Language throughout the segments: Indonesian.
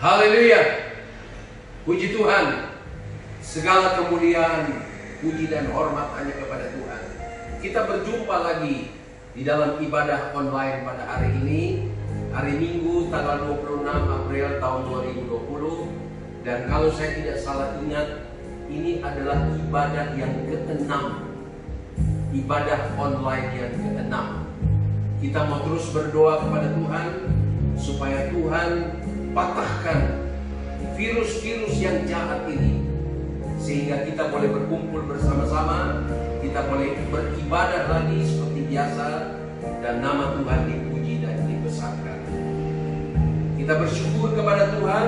Haleluya. Puji Tuhan. Segala kemuliaan, puji dan hormat hanya kepada Tuhan. Kita berjumpa lagi di dalam ibadah online pada hari ini, hari Minggu tanggal 26 April tahun 2020. Dan kalau saya tidak salah ingat, ini adalah ibadah yang ke-6, ibadah online yang ke-6. Kita mau terus berdoa kepada Tuhan supaya Tuhan patahkan virus-virus yang jahat ini, sehingga kita boleh berkumpul bersama-sama, kita boleh beribadah lagi seperti biasa, dan nama Tuhan dipuji dan dibesarkan. Kita bersyukur kepada Tuhan.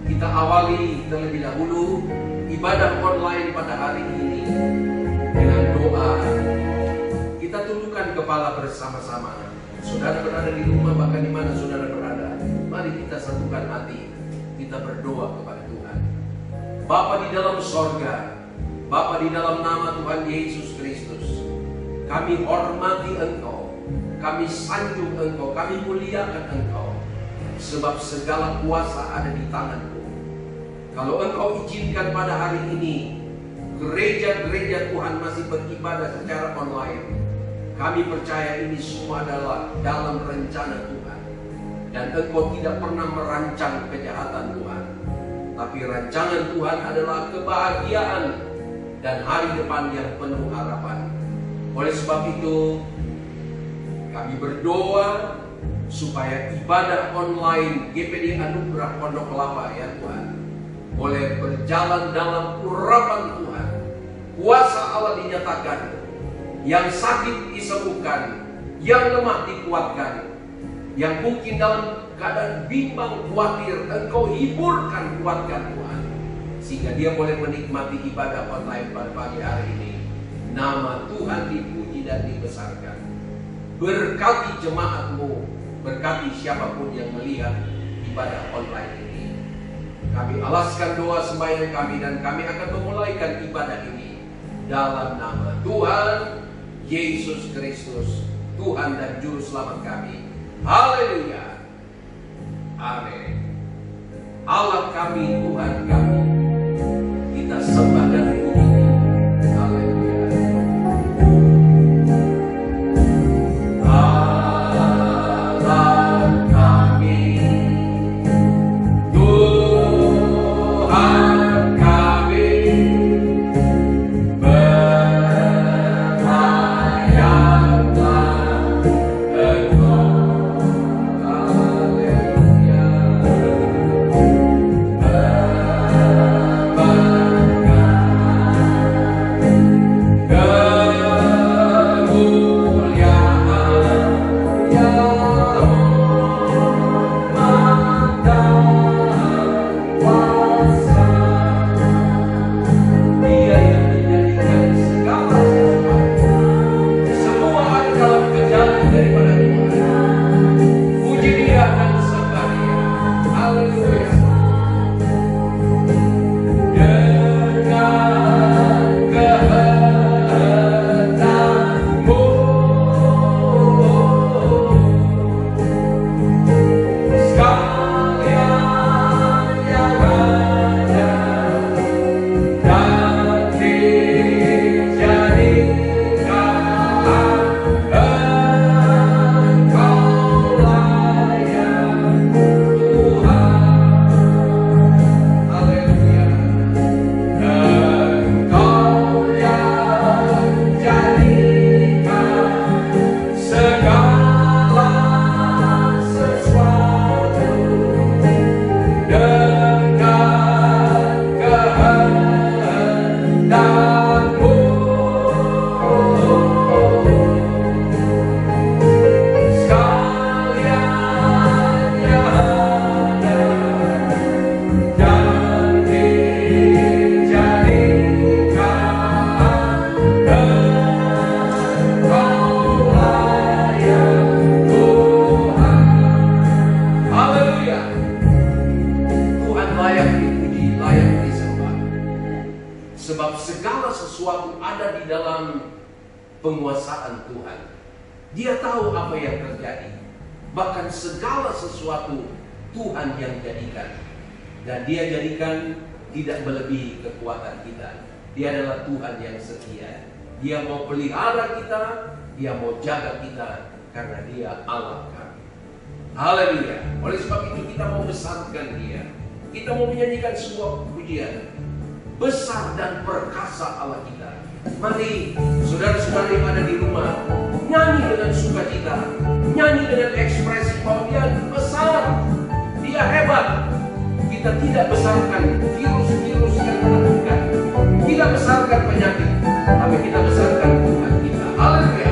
Kita awali terlebih dahulu ibadah online pada hari ini dengan doa. Kita tundukkan kepala bersama-sama. Saudara berada di rumah, bahkan di mana saudara berada, mari kita satukan hati. Kita berdoa kepada Tuhan. Bapa di dalam sorga, Bapa di dalam nama Tuhan Yesus Kristus, kami hormati Engkau, kami sanjung Engkau, kami muliakan Engkau, sebab segala kuasa ada di tangan-Mu. Kalau Engkau izinkan pada hari ini gereja-gereja Tuhan masih beribadah secara online, kami percaya ini semua adalah dalam rencana Tuhan. Dan Engkau tidak pernah merancang kejahatan Tuhan, tapi rancangan Tuhan adalah kebahagiaan dan hari depan yang penuh harapan. Oleh sebab itu, kami berdoa supaya ibadah online GPD Anugerah Pondok Kelapa, ya Tuhan, boleh berjalan dalam urapan Tuhan. Kuasa Allah dinyatakan, yang sakit disembuhkan, yang lemah dikuatkan, yang mungkin dalam keadaan bimbang khawatir, Engkau hiburkan, kuatkan Tuhan, sehingga dia boleh menikmati ibadah online pada pagi hari ini. Nama Tuhan dipuji dan dibesarkan. Berkati jemaat-Mu, berkati siapapun yang melihat ibadah online ini. Kami alaskan doa sembahyang kami, dan kami akan memulaikan ibadah ini dalam nama Tuhan Yesus Kristus, Tuhan dan Juru Selamat kami. Haleluya. Amin. Allah kami, Tuhan kami, kita sembah dan puji. Haleluya. Penguasaan Tuhan. Dia tahu apa yang terjadi. Bahkan segala sesuatu Tuhan yang jadikan. Dan Dia jadikan tidak melebihi kekuatan kita. Dia adalah Tuhan yang setia. Dia mau pelihara kita, Dia mau jaga kita, karena Dia Allah kami. Haleluya. Oleh sebab itu kita mau besarkan Dia. Kita mau menyanyikan sebuah pujian. Besar dan perkasa Allah kita. Mari saudara-saudara yang ada di rumah, nyanyi dengan sukacita, nyanyi dengan ekspresi bahwa Dia besar, Dia hebat. Kita tidak besarkan virus-virus yang menakutkan, tidak besarkan penyakit, tapi kita besarkan Tuhan kita. Haleluya.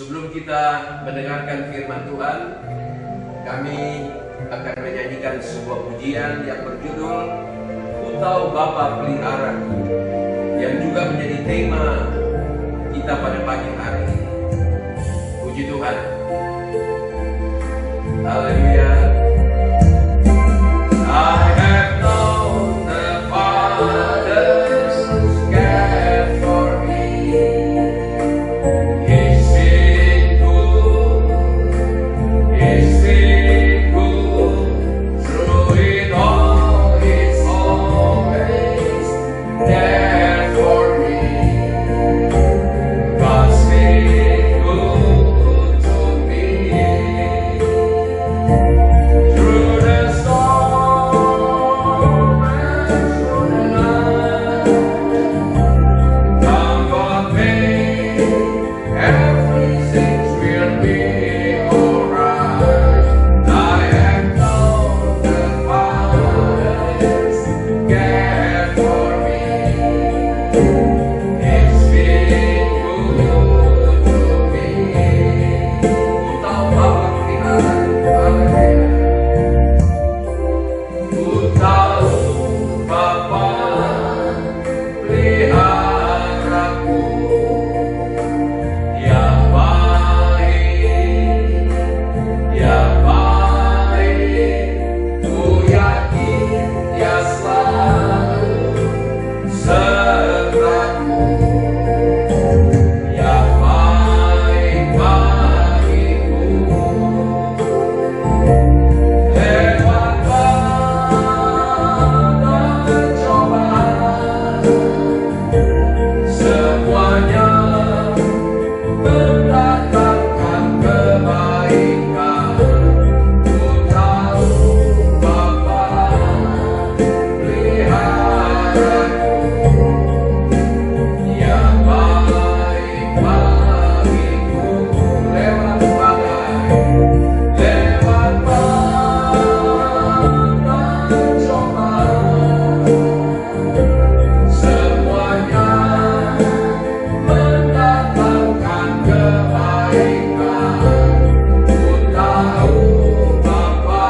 Sebelum kita mendengarkan firman Tuhan, kami akan menyanyikan sebuah pujian yang berjudul Ku Tahu Bapa Peliharaku, yang juga menjadi tema kita pada pagi hari ini. Puji Tuhan. Haleluya. I have known the Father's care for me. He's been good. He's been good. Through it all, He's always there for me. God's been good to me. Through the storm and through the night, come what may, everything will be alright. I have known the Father's care for me. It's been good to me. Ku tahu Bapa pelihara. Haleluya. Ku tahu Bapa peliharaku. Dia baik, Dia baik. Ku yakin Dia selalu sertaku. Dia baik bagiku. Lewat badai cobaan, semuanya mendatangkan kebaikan. Ku tahu Bapa peliharaku. Dia baik bagiku. Lewat badai cobaan, semuanya mendatangkan kebaikan. Ku tahu Bapa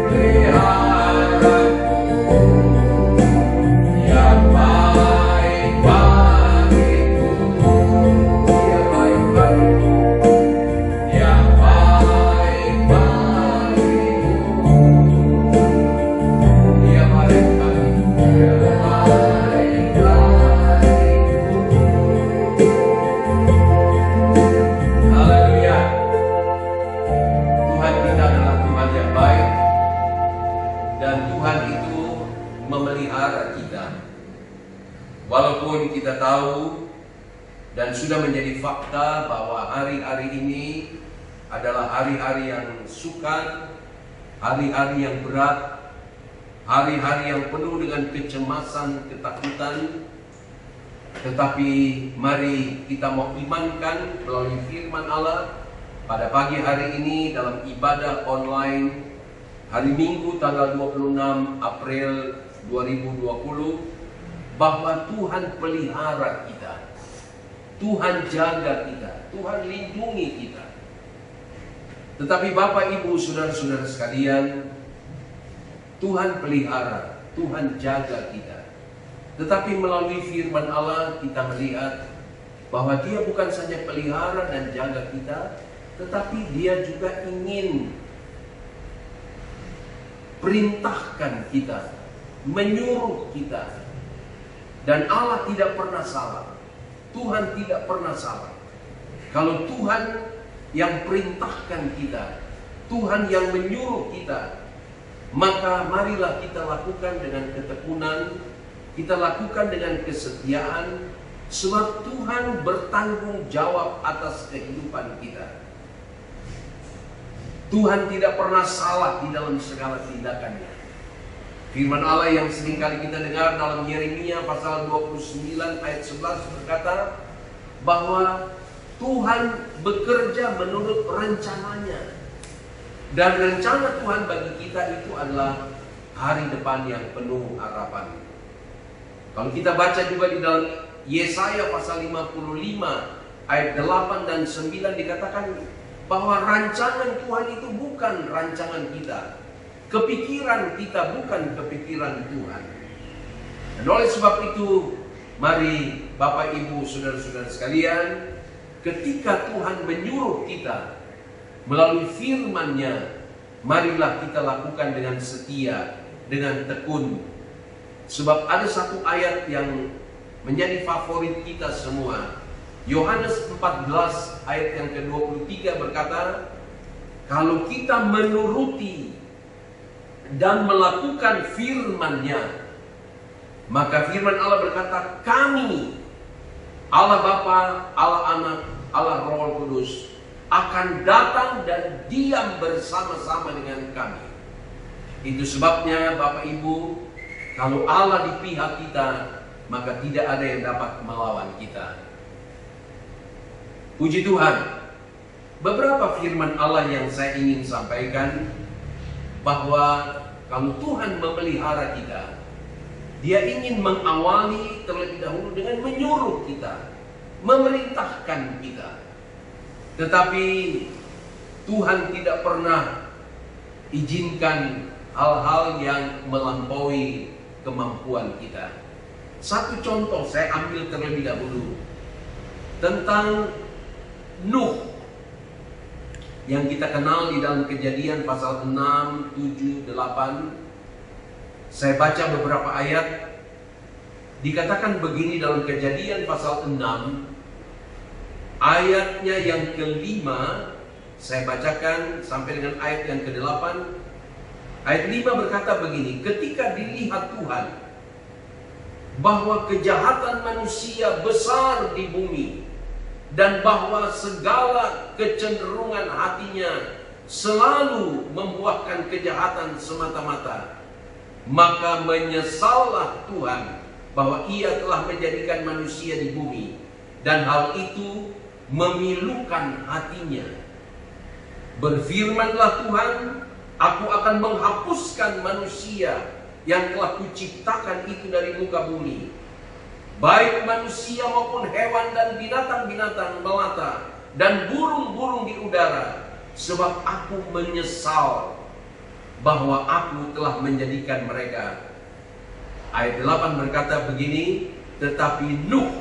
peliharaku. Dia baik bagiku. Dia baik bagiku. Dia baik bagiku. Dia baik bagiku. Dia baik bagiku. Haleluya. Tuhan kita adalah Tuhan yang baik, dan Tuhan itu memelihara kita. Walaupun kita tahu dan sudah menjadi fakta bahwa hari-hari ini adalah hari-hari yang sukar, hari-hari yang berat, hari-hari yang penuh dengan kecemasan, ketakutan. Tetapi mari kita mau imankan melalui firman Allah pada pagi hari ini dalam ibadah online hari Minggu tanggal 26 April 2020, bahwa Tuhan pelihara kita, Tuhan jaga kita, Tuhan lindungi kita. Tetapi Bapak, Ibu, Saudara-saudara sekalian, Tuhan pelihara, Tuhan jaga kita. Tetapi melalui firman Allah kita melihat bahwa Dia bukan saja pelihara dan jaga kita, tetapi Dia juga ingin perintahkan kita, menyuruh kita. Dan Allah tidak pernah salah. Tuhan tidak pernah salah. Kalau Tuhan yang perintahkan kita, Tuhan yang menyuruh kita, maka marilah kita lakukan dengan ketekunan, kita lakukan dengan kesetiaan, sebab Tuhan bertanggung jawab atas kehidupan kita. Tuhan tidak pernah salah di dalam segala tindakannya. Firman Allah yang seringkali kita dengar dalam Yeremia pasal 29 ayat 11 berkata bahwa Tuhan bekerja menurut rencananya. Dan rencana Tuhan bagi kita itu adalah hari depan yang penuh harapan. Kalau kita baca juga di dalam Yesaya pasal 55 ayat 8 dan 9 dikatakan bahwa rancangan Tuhan itu bukan rancangan kita. Kepikiran kita bukan kepikiran Tuhan. Dan oleh sebab itu, mari Bapak, Ibu, Saudara-saudara sekalian, ketika Tuhan menyuruh kita, melalui firman-Nya, marilah kita lakukan dengan setia, dengan tekun. Sebab ada satu ayat yang menjadi favorit kita semua. Yohanes 14 ayat yang ke-23 berkata, kalau kita menuruti dan melakukan firman-Nya, maka firman Allah berkata, kami, Allah Bapa, Allah Anak, Allah Roh Kudus, akan datang dan diam bersama-sama dengan kami. Itu sebabnya Bapak Ibu, kalau Allah di pihak kita, maka tidak ada yang dapat melawan kita. Puji Tuhan. Beberapa firman Allah yang saya ingin sampaikan, bahwa kalau Tuhan memelihara kita, Dia ingin mengawali terlebih dahulu dengan menyuruh kita, memerintahkan kita. Tetapi Tuhan tidak pernah izinkan hal-hal yang melampaui kemampuan kita. Satu contoh saya ambil terlebih dahulu tentang Nuh, yang kita kenal di dalam Kejadian pasal 6, 7, 8. Saya baca beberapa ayat. Dikatakan begini dalam Kejadian pasal 6, ayatnya yang kelima. Saya bacakan sampai dengan ayat yang ke-8. Ayat 5 berkata begini, ketika dilihat Tuhan bahwa kejahatan manusia besar di bumi, dan bahwa segala kecenderungan hatinya selalu membuahkan kejahatan semata-mata, maka menyesallah Tuhan bahwa Ia telah menjadikan manusia di bumi, dan hal itu memilukan hatinya. Berfirmanlah Tuhan, aku akan menghapuskan manusia yang telah kuciptakan itu dari muka bumi, baik manusia maupun hewan dan binatang-binatang melata dan burung-burung di udara, sebab aku menyesal bahwa aku telah menjadikan mereka. Ayat 8 berkata begini, tetapi Nuh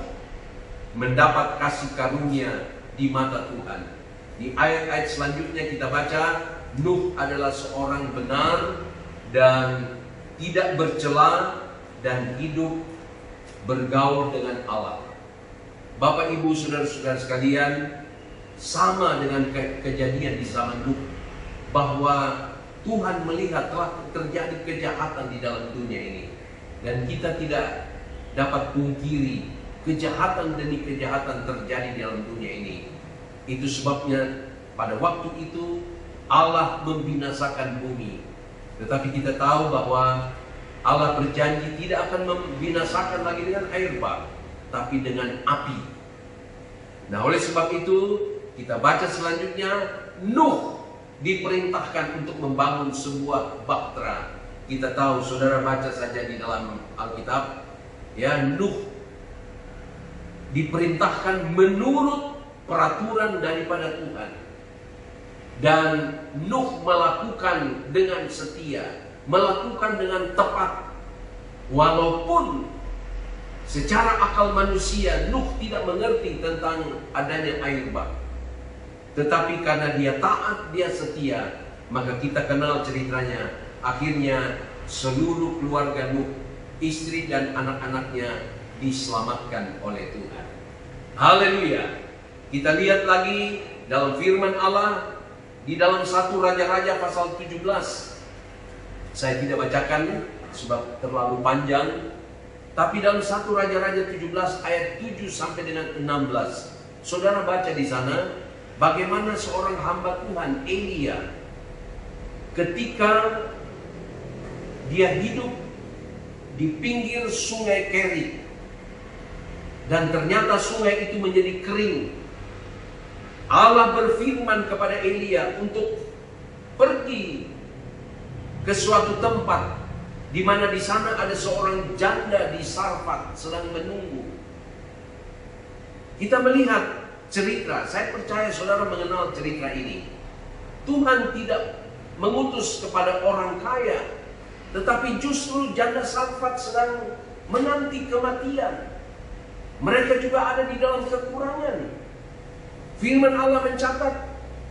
mendapat kasih karunia di mata Tuhan. Di ayat-ayat selanjutnya kita baca, Nuh adalah seorang benar dan tidak bercela dan hidup bergaul dengan Allah. Bapak Ibu saudara-saudara sekalian, sama dengan kejadian di zaman Nuh, bahwa Tuhan melihat telah terjadi kejahatan di dalam dunia ini, dan kita tidak dapat pungkiri kejahatan demi kejahatan terjadi di dalam dunia ini. Itu sebabnya pada waktu itu Allah membinasakan bumi. Tetapi kita tahu bahwa Allah berjanji tidak akan membinasakan lagi dengan air bah, tapi dengan api. Nah, oleh sebab itu kita baca selanjutnya, Nuh diperintahkan untuk membangun sebuah bahtera. Kita tahu, saudara baca saja di dalam Alkitab, ya, Nuh diperintahkan menurut peraturan daripada Tuhan, dan Nuh melakukan dengan setia, melakukan dengan tepat, walaupun secara akal manusia Nuh tidak mengerti tentang adanya air bah. Tetapi karena dia taat, dia setia, maka kita kenal ceritanya. Akhirnya seluruh keluarga Nuh, istri dan anak-anaknya diselamatkan oleh Tuhan. Haleluya. Kita lihat lagi dalam firman Allah di dalam 1 Raja-Raja pasal 17. Saya tidak bacakan sebab terlalu panjang, tapi dalam 1 Raja-Raja 17 ayat 7 sampai dengan 16, saudara baca di sana bagaimana seorang hamba Tuhan, Elia, ketika dia hidup di pinggir sungai Kerit, dan ternyata sungai itu menjadi kering. Allah berfirman kepada Elia untuk pergi ke suatu tempat di mana di sana ada seorang janda di Sarfat sedang menunggu. Kita melihat cerita, saya percaya saudara mengenal cerita ini. Tuhan tidak mengutus kepada orang kaya, tetapi justru janda Sarfat sedang menanti kematian. Mereka juga ada di dalam kekurangan. Firman Allah mencatat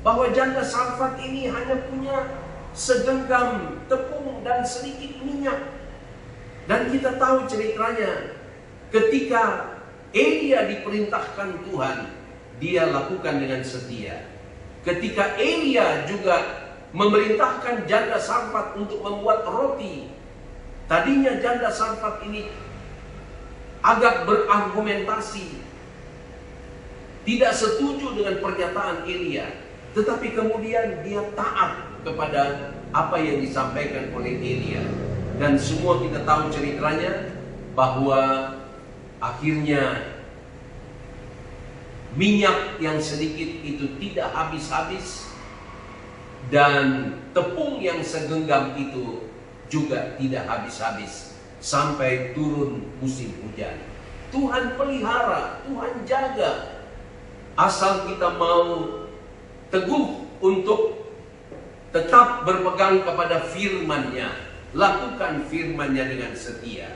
bahwa janda Sarfat ini hanya punya segenggam tepung dan sedikit minyak. Dan kita tahu ceritanya, ketika Elia diperintahkan Tuhan, dia lakukan dengan setia. Ketika Elia juga memerintahkan janda Sarfat untuk membuat roti, tadinya janda Sarfat ini agak berargumentasi, tidak setuju dengan pernyataan Elia, tetapi kemudian dia taat kepada apa yang disampaikan oleh Elia. Dan semua kita tahu ceritanya, bahwa akhirnya minyak yang sedikit itu tidak habis-habis, dan tepung yang segenggam itu juga tidak habis-habis sampai turun musim hujan. Tuhan pelihara, Tuhan jaga, asal kita mau teguh untuk tetap berpegang kepada firman-Nya, lakukan firman-Nya dengan setia.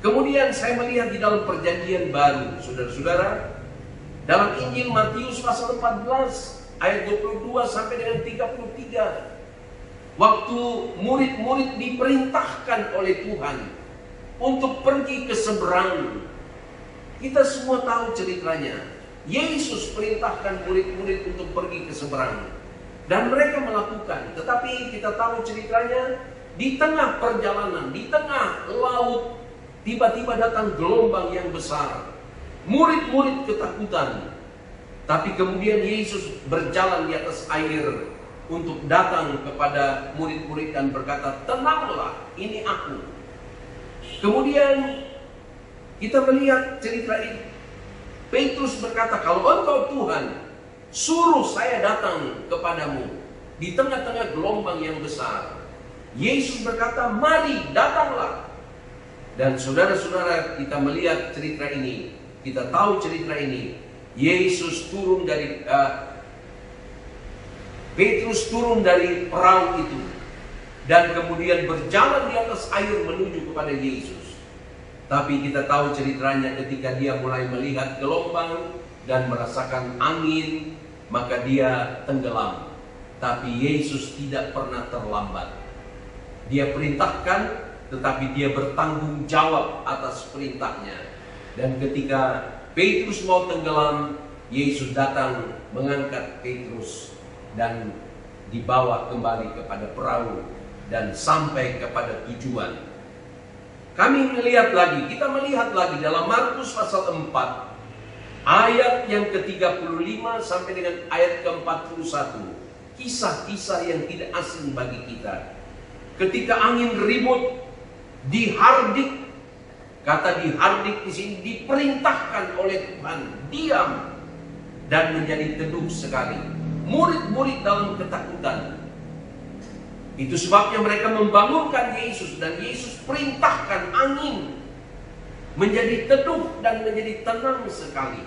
Kemudian saya melihat di dalam perjanjian baru, saudara-saudara, dalam Injil Matius pasal 14 ayat 22 sampai dengan 33, waktu murid-murid diperintahkan oleh Tuhan untuk pergi ke seberang. Kita semua tahu ceritanya. Yesus perintahkan murid-murid untuk pergi ke seberang, dan mereka melakukan. Tetapi kita tahu ceritanya, di tengah perjalanan, di tengah laut, tiba-tiba datang gelombang yang besar. Murid-murid ketakutan. Tapi kemudian Yesus berjalan di atas air untuk datang kepada murid-murid dan berkata, "Tenanglah, ini aku." Kemudian kita melihat cerita ini. Petrus berkata, "Kalau Engkau Tuhan, suruh saya datang kepadamu di tengah-tengah gelombang yang besar." Yesus berkata, "Mari, datanglah." Dan saudara-saudara, kita melihat cerita ini, kita tahu cerita ini. Yesus turun dari Petrus turun dari perahu itu dan kemudian berjalan di atas air menuju kepada Yesus. Tapi kita tahu ceritanya, ketika dia mulai melihat gelombang dan merasakan angin, maka dia tenggelam. Tapi Yesus tidak pernah terlambat. Dia perintahkan, tetapi dia bertanggung jawab atas perintahnya. Dan ketika Petrus mau tenggelam, Yesus datang mengangkat Petrus dan dibawa kembali kepada perahu dan sampai kepada tujuan. Kami melihat lagi, kita melihat lagi dalam Markus pasal 4 ayat yang ke-35 sampai dengan ayat ke-41. Kisah-kisah yang tidak asing bagi kita. Ketika angin ribut, dihardik. Kata dihardik di sini diperintahkan oleh Tuhan, diam dan menjadi teduh sekali. Murid-murid dalam ketakutan. Itu sebabnya mereka membangunkan Yesus, dan Yesus perintahkan angin menjadi teduh dan menjadi tenang sekali.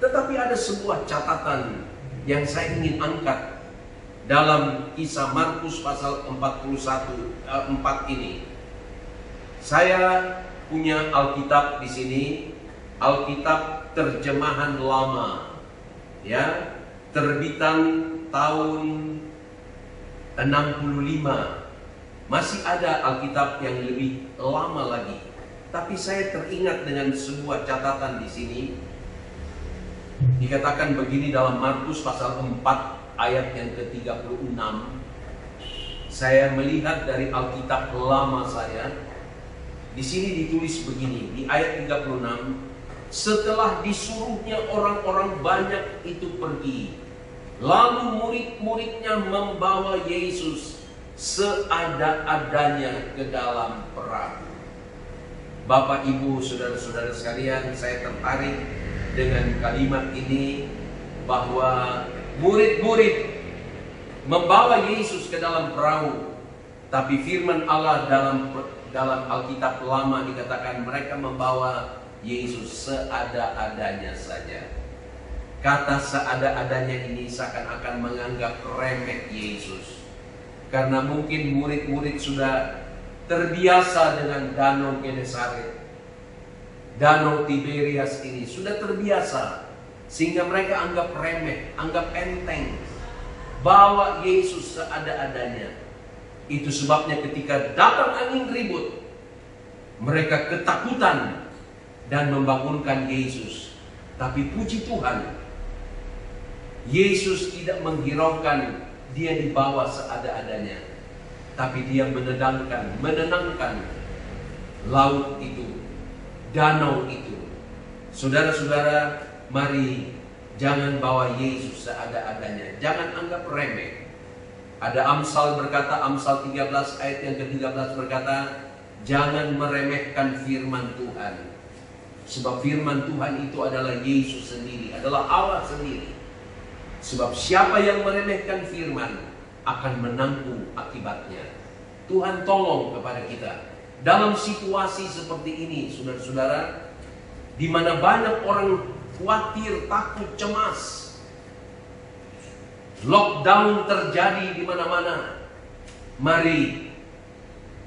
Tetapi ada sebuah catatan yang saya ingin angkat dalam kisah Markus pasal 4 ini. Saya punya Alkitab di sini, Alkitab terjemahan lama, ya, terbitan tahun 65. Masih ada Alkitab yang lebih lama lagi, tapi saya teringat dengan sebuah catatan di sini. Dikatakan begini dalam Markus pasal 4 ayat yang ke-36. Saya melihat dari Alkitab lama saya. Di sini ditulis begini, di ayat 36, setelah disuruhnya orang-orang banyak itu pergi, lalu murid-muridnya membawa Yesus seada-adanya ke dalam perahu. Bapak, Ibu, saudara-saudara sekalian, saya tertarik dengan kalimat ini, bahwa murid-murid membawa Yesus ke dalam perahu, tapi firman Allah dalam Alkitab lama dikatakan mereka membawa Yesus seada-adanya saja. Kata seada-adanya ini seakan-akan menganggap remeh Yesus, karena mungkin murid-murid sudah terbiasa dengan Danau Genesaret, Danau Tiberias ini sudah terbiasa, sehingga mereka anggap remeh, anggap enteng. bawa Yesus seada-adanya. Itu sebabnya ketika datang angin ribut, mereka ketakutan dan membangunkan Yesus. Tapi puji Tuhan, Yesus tidak menghiraukan dia dibawa seada-adanya, tapi dia menenangkan laut itu, danau itu. Saudara-saudara, mari jangan bawa Yesus seada-adanya. Jangan anggap remeh. Ada Amsal berkata, Amsal 13 ayat yang ke-13 berkata, jangan meremehkan firman Tuhan. Sebab firman Tuhan itu adalah Yesus sendiri, adalah Allah sendiri. Sebab siapa yang meremehkan firman akan menanggung akibatnya. Tuhan tolong kepada kita dalam situasi seperti ini, saudara-saudara, di mana banyak orang khawatir, takut, cemas. Lockdown terjadi di mana-mana. Mari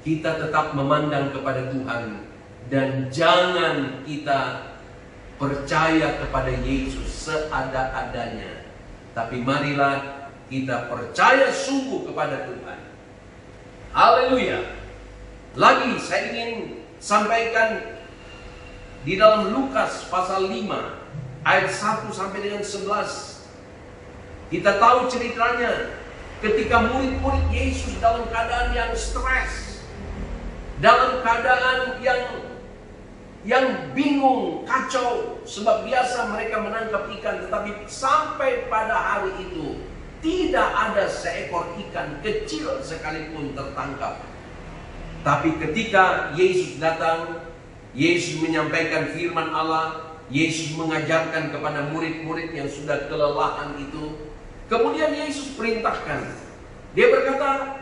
kita tetap memandang kepada Tuhan dan jangan kita percaya kepada Yesus seada-adanya. Tapi marilah kita percaya sungguh kepada Tuhan. Haleluya. Lagi saya ingin sampaikan di dalam Lukas pasal 5 ayat 1 sampai dengan 11. Kita tahu ceritanya ketika murid-murid Yesus dalam keadaan yang stres, dalam keadaan yang bingung, kacau, sebab biasa mereka menangkap ikan, tetapi sampai pada hari itu tidak ada seekor ikan kecil sekalipun tertangkap. Tapi ketika Yesus datang, Yesus menyampaikan firman Allah, Yesus mengajarkan kepada murid-murid yang sudah kelelahan itu. Kemudian Yesus perintahkan, dia berkata,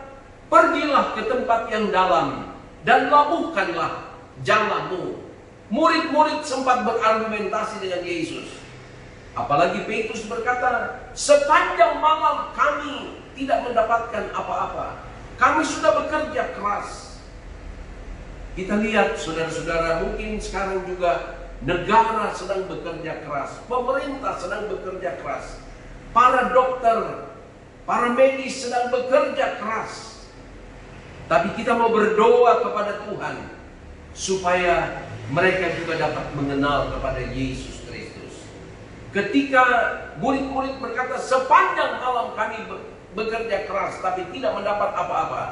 pergilah ke tempat yang dalam dan labuhkanlah jalamu. Murid-murid sempat berargumentasi dengan Yesus. Apalagi Petrus berkata, sepanjang malam kami tidak mendapatkan apa-apa. Kami sudah bekerja keras. Kita lihat saudara-saudara, mungkin sekarang juga negara sedang bekerja keras, pemerintah sedang bekerja keras, para dokter, para medis sedang bekerja keras. Tapi kita mau berdoa kepada Tuhan supaya mereka juga dapat mengenal kepada Yesus Kristus. Ketika murid-murid berkata, sepanjang malam kami bekerja keras tapi tidak mendapat apa-apa,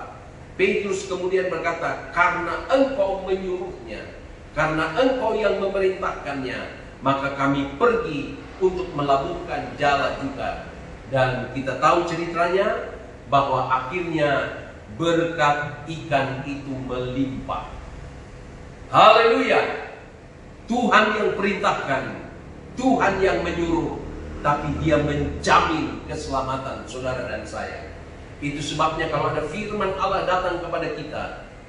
Petrus kemudian berkata, karena engkau menyuruhnya, karena engkau yang memerintahkannya, maka kami pergi untuk melabuhkan jala juga. Dan kita tahu ceritanya bahwa akhirnya berkat ikan itu melimpah. Haleluya. Tuhan yang perintahkan, Tuhan yang menyuruh, tapi dia menjamin keselamatan saudara dan saya. Itu sebabnya kalau ada firman Allah datang kepada kita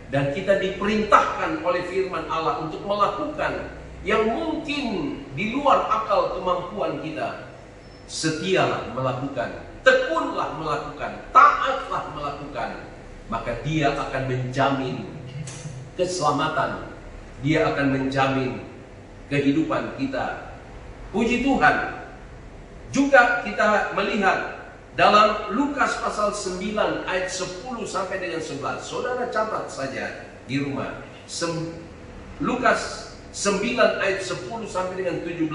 dan kita diperintahkan oleh firman Allah untuk melakukan yang mungkin di luar akal kemampuan kita, setialah melakukan, tekunlah melakukan, taatlah melakukan, maka dia akan menjamin keselamatan, dia akan menjamin kehidupan kita. Puji Tuhan. Juga kita melihat dalam Lukas pasal 9 ayat 10 sampai dengan 11. Saudara catat saja di rumah. Lukas 9 ayat 10 sampai dengan 17.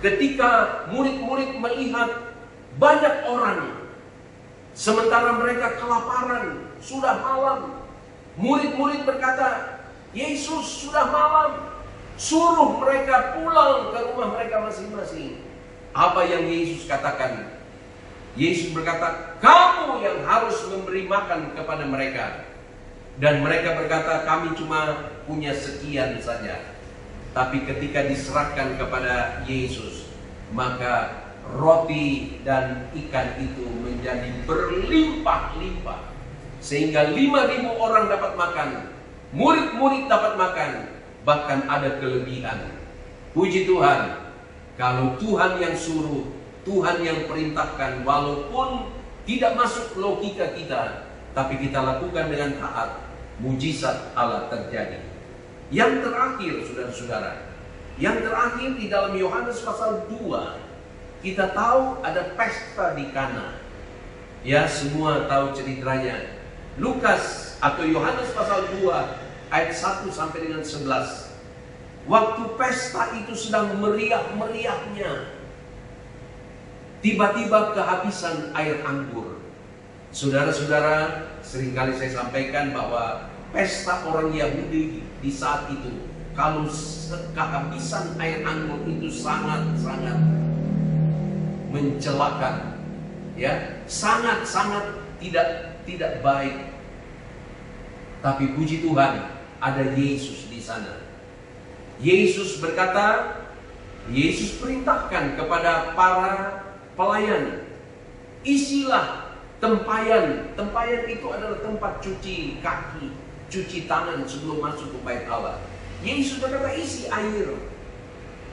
Ketika murid-murid melihat banyak orang, sementara mereka kelaparan, sudah malam. Murid-murid berkata, Yesus sudah malam, suruh mereka pulang ke rumah mereka masing-masing. Apa yang Yesus katakan? Yesus berkata, kamu yang harus memberi makan kepada mereka. Dan mereka berkata, kami cuma punya sekian saja. Tapi ketika diserahkan kepada Yesus, maka roti dan ikan itu menjadi berlimpah-limpah. Sehingga 5.000 orang dapat makan, murid-murid dapat makan, bahkan ada kelebihan. Puji Tuhan. Kalau Tuhan yang suruh, Tuhan yang perintahkan, walaupun tidak masuk logika kita, tapi kita lakukan dengan taat, mujizat Allah terjadi. Yang terakhir, saudara-saudara, yang terakhir di dalam Yohanes pasal 2 Kita tahu ada pesta di Kana. Ya, semua tahu ceritanya. Lukas atau Yohanes pasal 2 ayat 1 sampai dengan 11. Waktu pesta itu sedang meriah-meriahnya, tiba-tiba kehabisan air anggur. Saudara-saudara, seringkali saya sampaikan bahwa pesta orang Yahudi di saat itu, kalau kehabisan air anggur itu sangat-sangat mencelakan, ya, sangat-sangat tidak baik. Tapi puji Tuhan, ada Yesus di sana. Yesus berkata, Yesus perintahkan kepada para pelayan, isilah tempayan. Tempayan itu adalah tempat cuci kaki, cuci tangan sebelum masuk ke bait Allah. Yesus berkata, isi air.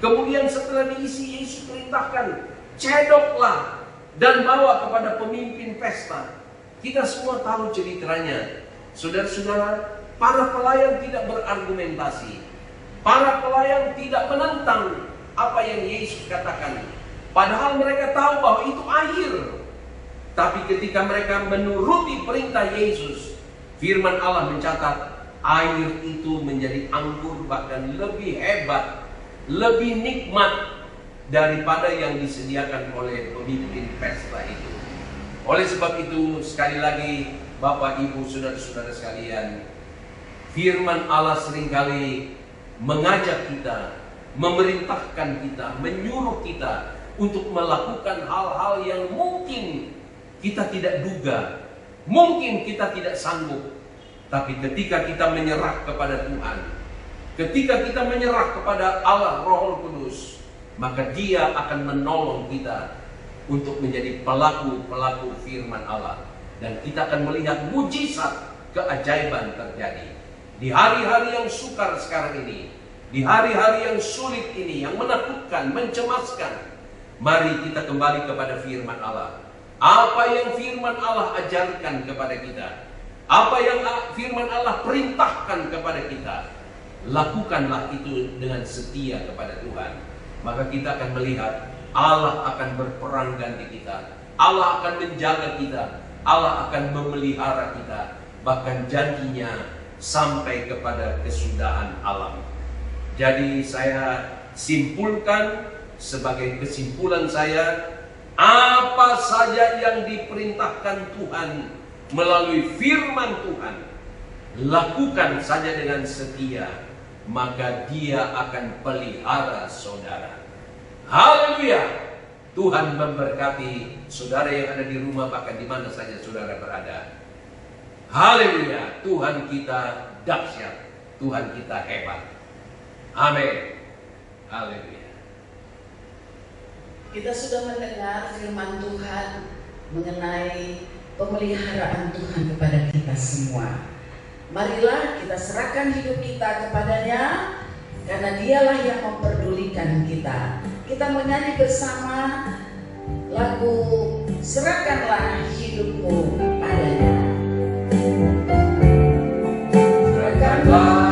Kemudian setelah diisi, Yesus perintahkan, cedoklah dan bawa kepada pemimpin pesta. Kita semua tahu ceritanya. Saudara-saudara, para pelayan tidak berargumentasi. Para pelayan tidak menentang apa yang Yesus katakan. Padahal mereka tahu bahwa itu air. Tapi ketika mereka menuruti perintah Yesus, firman Allah mencatat, air itu menjadi anggur bahkan lebih hebat, lebih nikmat daripada yang disediakan oleh pemimpin pesta itu. Oleh sebab itu, sekali lagi, Bapak, Ibu, saudara-saudara sekalian, firman Allah seringkali mengajak kita, memerintahkan kita, menyuruh kita untuk melakukan hal-hal yang mungkin kita tidak duga, mungkin kita tidak sanggup. Tapi ketika kita menyerah kepada Tuhan, ketika kita menyerah kepada Allah Roh Kudus, maka Dia akan menolong kita untuk menjadi pelaku-pelaku firman Allah. Dan kita akan melihat mujizat, keajaiban terjadi. Di hari-hari yang sukar sekarang ini, di hari-hari yang sulit ini, yang menakutkan, mencemaskan, mari kita kembali kepada firman Allah. Apa yang firman Allah ajarkan kepada kita, apa yang firman Allah perintahkan kepada kita, lakukanlah itu dengan setia kepada Tuhan. Maka kita akan melihat Allah akan berperang ganti kita, Allah akan menjaga kita, Allah akan memelihara kita, bahkan janjinya sampai kepada kesudahan alam. Jadi saya simpulkan, sebagai kesimpulan saya, apa saja yang diperintahkan Tuhan melalui firman Tuhan, lakukan saja dengan setia, maka Dia akan pelihara saudara. Haleluya! Tuhan memberkati saudara yang ada di rumah, bahkan di mana saja saudara berada. Haleluya! Tuhan kita dahsyat, Tuhan kita hebat. Amin. Haleluya. Kita sudah mendengar firman Tuhan mengenai pemeliharaan Tuhan kepada kita semua. Marilah kita serahkan hidup kita kepadanya, karena Dialah yang memperdulikan kita. Kita menyanyi bersama lagu Serahkanlah Hidupmu Padanya. Serahkanlah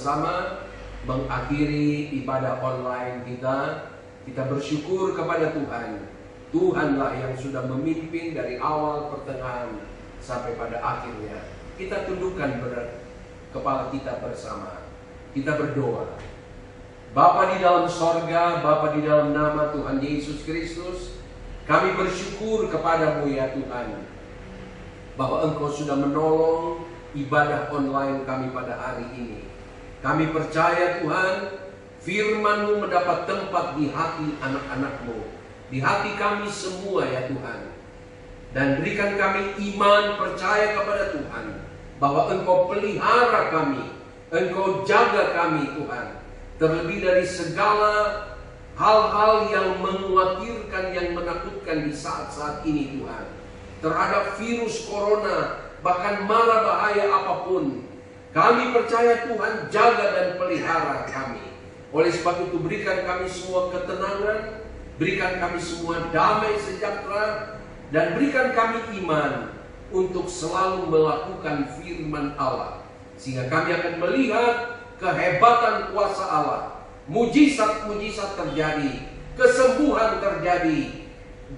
bersama-sama mengakhiri ibadah online kita. Kita bersyukur kepada Tuhan. Tuhanlah yang sudah memimpin dari awal, pertengahan, sampai pada akhirnya. Kita tundukkan kepala kita bersama. Kita berdoa. Bapa di dalam sorga, Bapa di dalam nama Tuhan Yesus Kristus, kami bersyukur kepadamu ya Tuhan, bahwa Engkau sudah menolong ibadah online kami pada hari ini. Kami percaya Tuhan, firman-Mu mendapat tempat di hati anak-anak-Mu, di hati kami semua ya Tuhan. Dan berikan kami iman percaya kepada Tuhan, bahwa Engkau pelihara kami, Engkau jaga kami Tuhan, terlebih dari segala hal-hal yang mengkhawatirkan, yang menakutkan di saat-saat ini Tuhan, terhadap virus corona, bahkan mara bahaya apapun. Kami percaya Tuhan jaga dan pelihara kami. Oleh sebab itu berikan kami semua ketenangan, berikan kami semua damai sejahtera, dan berikan kami iman untuk selalu melakukan firman Allah, sehingga kami akan melihat kehebatan kuasa Allah. Mujizat-mujizat terjadi, kesembuhan terjadi,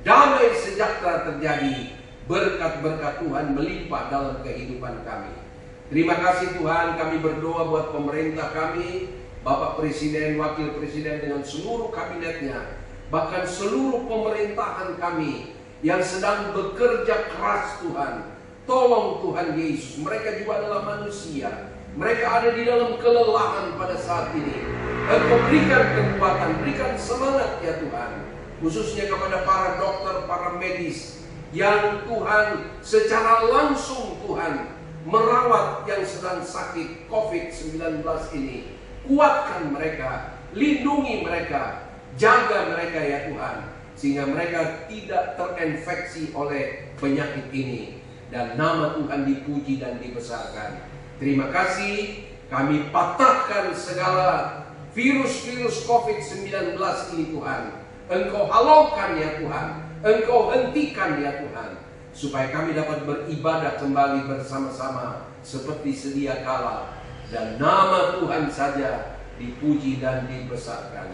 damai sejahtera terjadi, berkat-berkat Tuhan melimpah dalam kehidupan kami. Terima kasih Tuhan, kami berdoa buat pemerintah kami, Bapak Presiden, Wakil Presiden dengan seluruh kabinetnya, bahkan seluruh pemerintahan kami yang sedang bekerja keras Tuhan. Tolong Tuhan Yesus, mereka juga adalah manusia, mereka ada di dalam kelelahan pada saat ini. Engkau berikan kekuatan, berikan semangat ya Tuhan, khususnya kepada para dokter, para medis yang Tuhan secara langsung Tuhan merawat yang sedang sakit COVID-19 ini. Kuatkan mereka, lindungi mereka, jaga mereka ya Tuhan, sehingga mereka tidak terinfeksi oleh penyakit ini, dan nama Tuhan dipuji dan dibesarkan. Terima kasih, kami patahkan segala virus-virus COVID-19 ini Tuhan. Engkau halaukan ya Tuhan, Engkau hentikan ya Tuhan, supaya kami dapat beribadah kembali bersama-sama seperti sedia kala, dan nama Tuhan saja dipuji dan dibesarkan.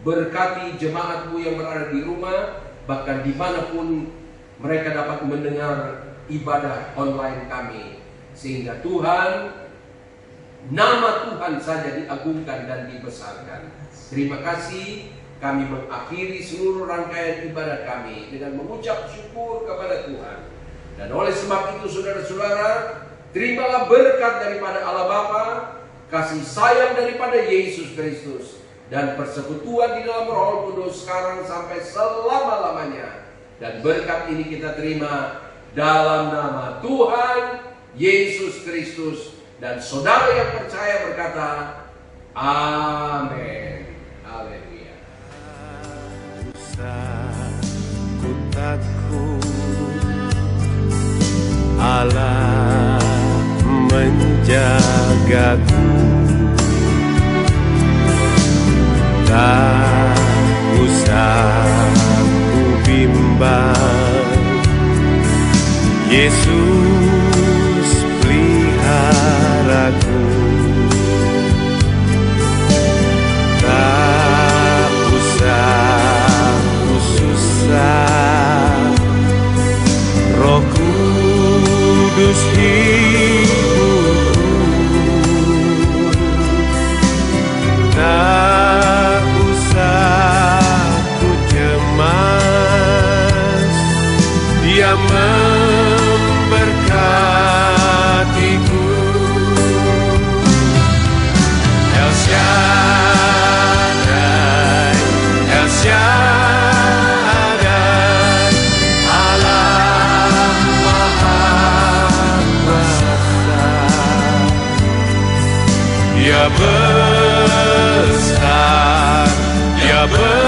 Berkati jemaat-Mu yang berada di rumah, bahkan dimanapun mereka dapat mendengar ibadah online kami, sehingga Tuhan, nama Tuhan saja diagungkan dan dibesarkan. Terima kasih, kami mengakhiri seluruh rangkaian ibadah kami dengan mengucap syukur kepada Tuhan. Dan oleh sebab itu saudara-saudara, terimalah berkat daripada Allah Bapa, kasih sayang daripada Yesus Kristus, dan persekutuan di dalam Roh Kudus sekarang sampai selama-lamanya. Dan berkat ini kita terima dalam nama Tuhan Yesus Kristus, dan saudara yang percaya berkata, amin. Haleluya. Ku takut Allah menjagaku, tak usah ku bimbang, Yesus peliharaku. Tak usah ku susah, Roh Kudus hidupku. Tak usah ku cemas, Dia memberkatiku. El Shaddai, El Shaddai, Allah Maha Kuasa. Dia besar, Dia besar.